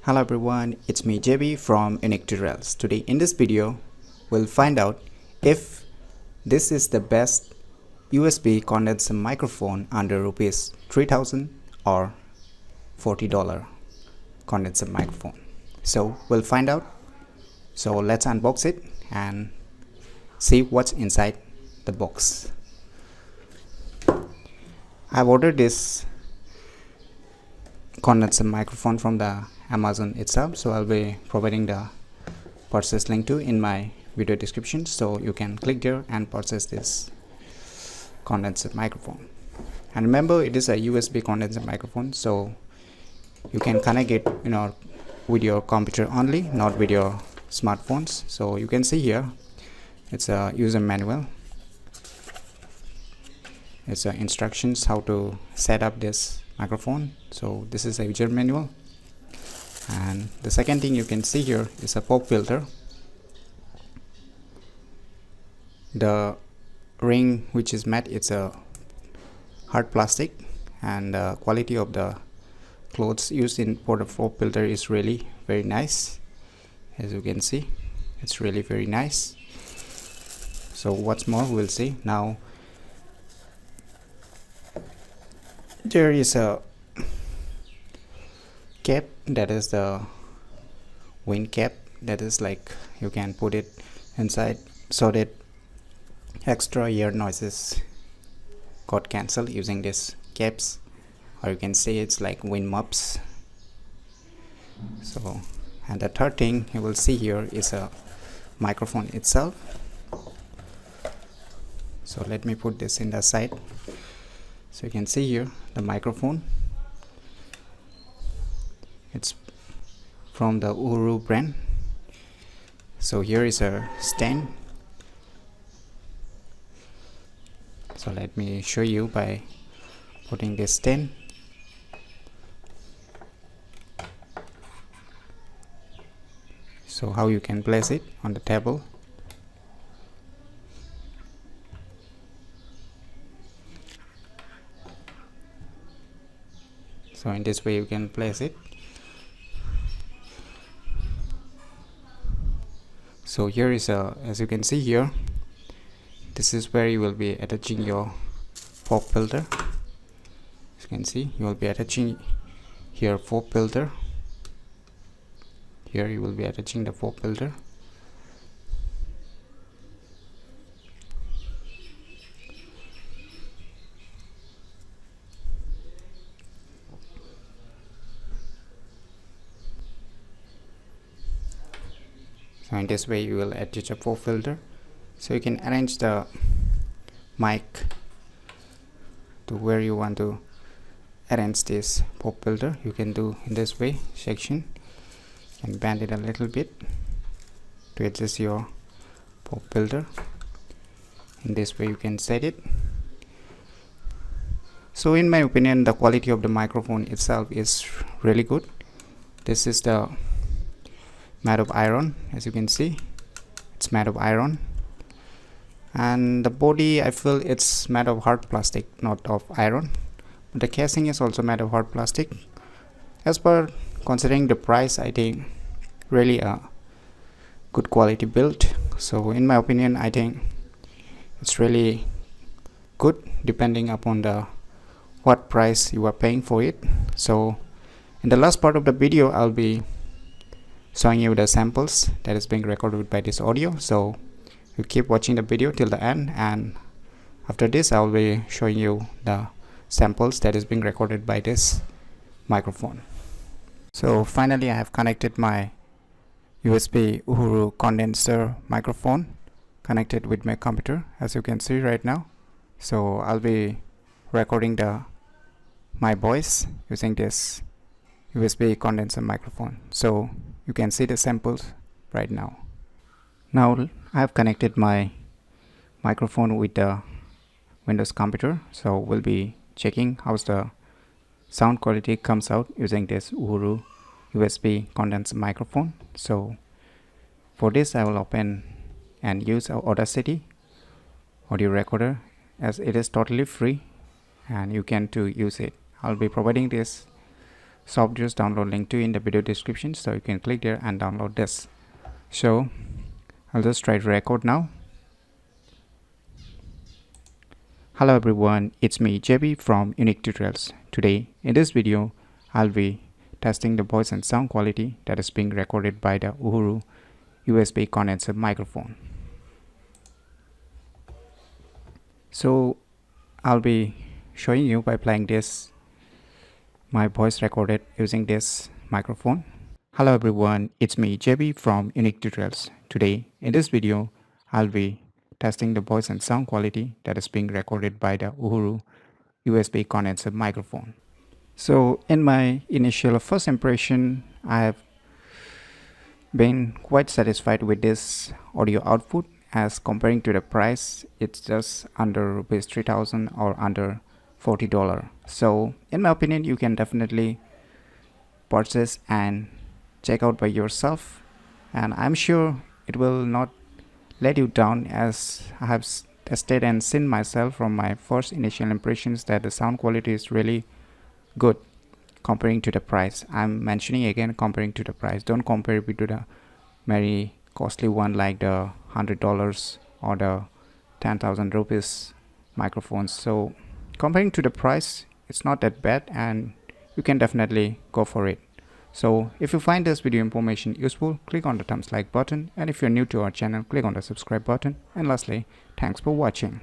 Hello everyone, it's me JB from UniqueTutorials. Today in this video, we'll find out if this is the best USB condenser microphone under rupees 3000 or $40 condenser microphone. So we'll find out. So let's unbox it and see what's inside the box. I've ordered this condenser microphone from the Amazon itself, so I'll be providing the purchase link to in my video description, so you can click there and purchase this condenser microphone. And remember, it is a USB condenser microphone, so you can connect it with your computer only, not with your smartphones. So you can see here it's a user manual. It's instructions how to set up this microphone. So this is a user manual. And the second thing you can see here is a pop filter. The ring which is matte, it's a hard plastic, and the quality of the clothes used in for the pop filter is really very nice. As you can see, it's really very nice. So what's more, we'll see now. There is a cap, that is the wind cap, that is like you can put it inside so that extra ear noises got cancelled using this caps, or you can say it's like wind mops. So, and the third thing you will see here is a microphone itself. So let me put this in the side. So you can see here the microphone. It's from the Uru brand. So here is a stand. So let me show you by putting this stand. So how you can place it on the table. So in this way you can place it. So here is as you can see here, this is where you will be attaching your pop filter. As you can see, you will be attaching here pop filter. Here you will be attaching the pop filter. So in this way you will attach a pop filter. So you can arrange the mic to where you want to arrange this pop filter. You can do in this way section and bend it a little bit to adjust your pop filter. In this way you can set it. So in my opinion, the quality of the microphone itself is really good. This is the made of iron. As you can see, it's made of iron, and the body, I feel it's made of hard plastic, not of iron. But the casing is also made of hard plastic. As per considering the price, I think really a good quality build. So in my opinion, I think it's really good depending upon the what price you are paying for it. So in the last part of the video, I'll be showing you the samples that is being recorded by this audio. So you keep watching the video till the end, and after this I'll be showing you the samples that is being recorded by this microphone. So finally I have connected my USB Uhuru condenser microphone connected with my computer, as you can see right now. So I'll be recording my voice using this USB condenser microphone. So you can see the samples right now. Now I have connected my microphone with the Windows computer, so we'll be checking how's the sound quality comes out using this Uru USB condenser microphone. So for this I will open and use our Audacity audio recorder, as it is totally free and you can use it. I'll be providing this software's download link to in the video description, so you can click there and download this. So I'll just try to record now. Hello everyone, it's me JB from UniqueTutorials. Today in this video I'll be testing the voice and sound quality that is being recorded by the USB Condenser Microphone. So I'll be showing you by playing this my voice recorded using this microphone. Hello everyone, it's me JB from UniqueTutorials. Today in this video I'll be testing the voice and sound quality that is being recorded by the USB Condenser Microphone. So in my initial first impression, I have been quite satisfied with this audio output. As comparing to the price, it's just under rupees 3,000 or under $40. So in my opinion, you can definitely purchase and check out by yourself, and I'm sure it will not let you down, as I have tested and seen myself from my first initial impressions that the sound quality is really good comparing to the price. I'm mentioning again, comparing to the price. Don't compare it to the very costly one like the $100 or the 10,000 rupees microphones. So comparing to the price, it's not that bad and you can definitely go for it. So if you find this video information useful, click on the thumbs like button, and if you're new to our channel, click on the subscribe button. And lastly, thanks for watching.